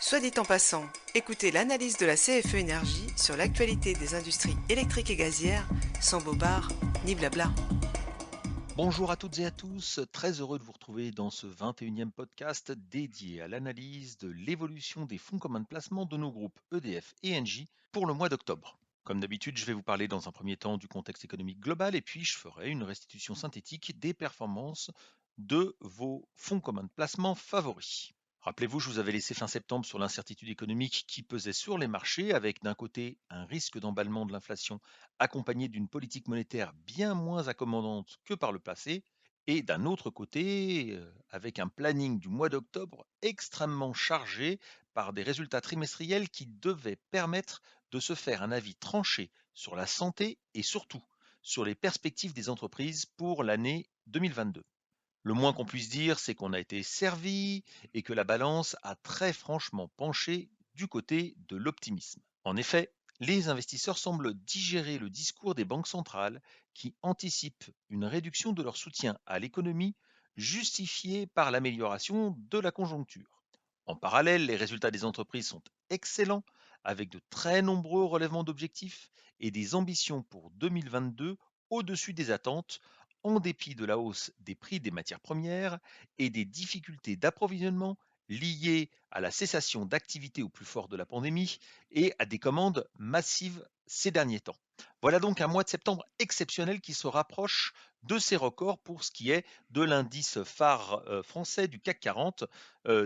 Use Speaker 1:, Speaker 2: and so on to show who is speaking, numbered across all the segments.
Speaker 1: Soit dit en passant, écoutez l'analyse de la CFE Énergie sur l'actualité des industries électriques et gazières, sans bobard ni blabla.
Speaker 2: Bonjour à toutes et à tous, très heureux de vous retrouver dans ce 21e podcast dédié à l'analyse de l'évolution des fonds communs de placement de nos groupes EDF et Engie pour le mois d'octobre. Comme d'habitude, je vais vous parler dans un premier temps du contexte économique global et puis je ferai une restitution synthétique des performances de vos fonds communs de placement favoris. Rappelez-vous, je vous avais laissé fin septembre sur l'incertitude économique qui pesait sur les marchés, avec d'un côté un risque d'emballement de l'inflation accompagné d'une politique monétaire bien moins accommodante que par le passé, et d'un autre côté, avec un planning du mois d'octobre extrêmement chargé par des résultats trimestriels qui devaient permettre de se faire un avis tranché sur la santé et surtout sur les perspectives des entreprises pour l'année 2022. Le moins qu'on puisse dire, c'est qu'on a été servi et que la balance a très franchement penché du côté de l'optimisme. En effet, les investisseurs semblent digérer le discours des banques centrales qui anticipent une réduction de leur soutien à l'économie justifiée par l'amélioration de la conjoncture. En parallèle, les résultats des entreprises sont excellents, avec de très nombreux relèvements d'objectifs et des ambitions pour 2022 au-dessus des attentes, en dépit de la hausse des prix des matières premières et des difficultés d'approvisionnement liées à la cessation d'activité au plus fort de la pandémie et à des commandes massives ces derniers temps. Voilà donc un mois de septembre exceptionnel qui se rapproche de ses records pour ce qui est de l'indice phare français du CAC 40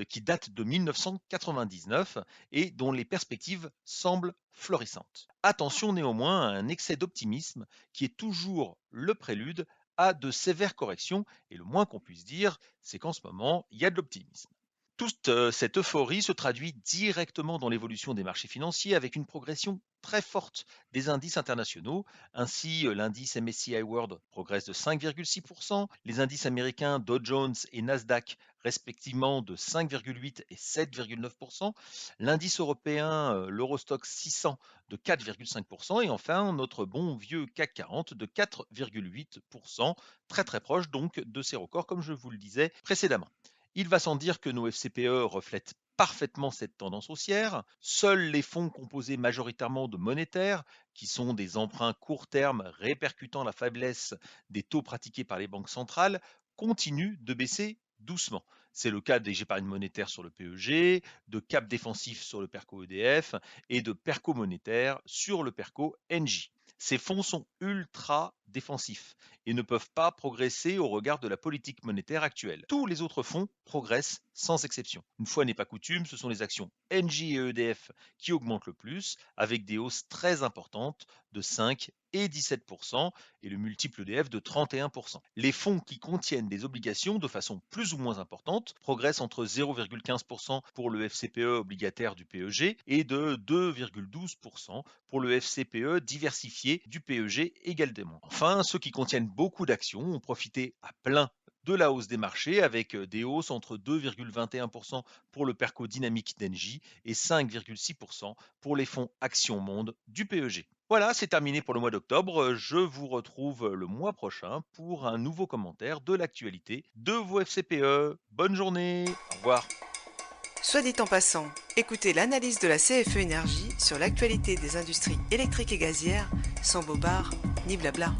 Speaker 2: qui date de 1999 et dont les perspectives semblent florissantes. Attention néanmoins à un excès d'optimisme qui est toujours le prélude à de sévères corrections et le moins qu'on puisse dire, c'est qu'en ce moment, il y a de l'optimisme. Toute cette euphorie se traduit directement dans l'évolution des marchés financiers avec une progression très forte des indices internationaux. Ainsi, l'indice MSCI World progresse de 5,6%, les indices américains Dow Jones et Nasdaq respectivement de 5,8 et 7,9%, l'indice européen, l'Eurostoxx 600 de 4,5% et enfin notre bon vieux CAC 40 de 4,8%, très très proche donc de ses records comme je vous le disais précédemment. Il va sans dire que nos FCPE reflètent parfaitement cette tendance haussière. Seuls les fonds composés majoritairement de monétaires, qui sont des emprunts court terme répercutant la faiblesse des taux pratiqués par les banques centrales, continuent de baisser doucement. C'est le cas des épargnes monétaires sur le PEG, de cap défensif sur le PERCO EDF et de PERCO monétaire sur le PERCO Engie. Ces fonds sont ultra défensifs et ne peuvent pas progresser au regard de la politique monétaire actuelle. Tous les autres fonds progressent sans exception. Une fois n'est pas coutume, ce sont les actions Engie et EDF qui augmentent le plus, avec des hausses très importantes de 5 et 17%, et le multiple EDF de 31%. Les fonds qui contiennent des obligations de façon plus ou moins importante progressent entre 0,15% pour le FCPE obligataire du PEG et de 2,12% pour le FCPE diversifié du PEG également. Enfin, ceux qui contiennent beaucoup d'actions ont profité à plein de la hausse des marchés avec des hausses entre 2,21% pour le PERCO dynamique d'Engie et 5,6% pour les fonds Action Monde du PEG. Voilà, c'est terminé pour le mois d'octobre. Je vous retrouve le mois prochain pour un nouveau commentaire de l'actualité de vos FCPE. Bonne journée, au revoir.
Speaker 1: Soit dit en passant, écoutez l'analyse de la CFE Énergie sur l'actualité des industries électriques et gazières, sans bobard ni blabla.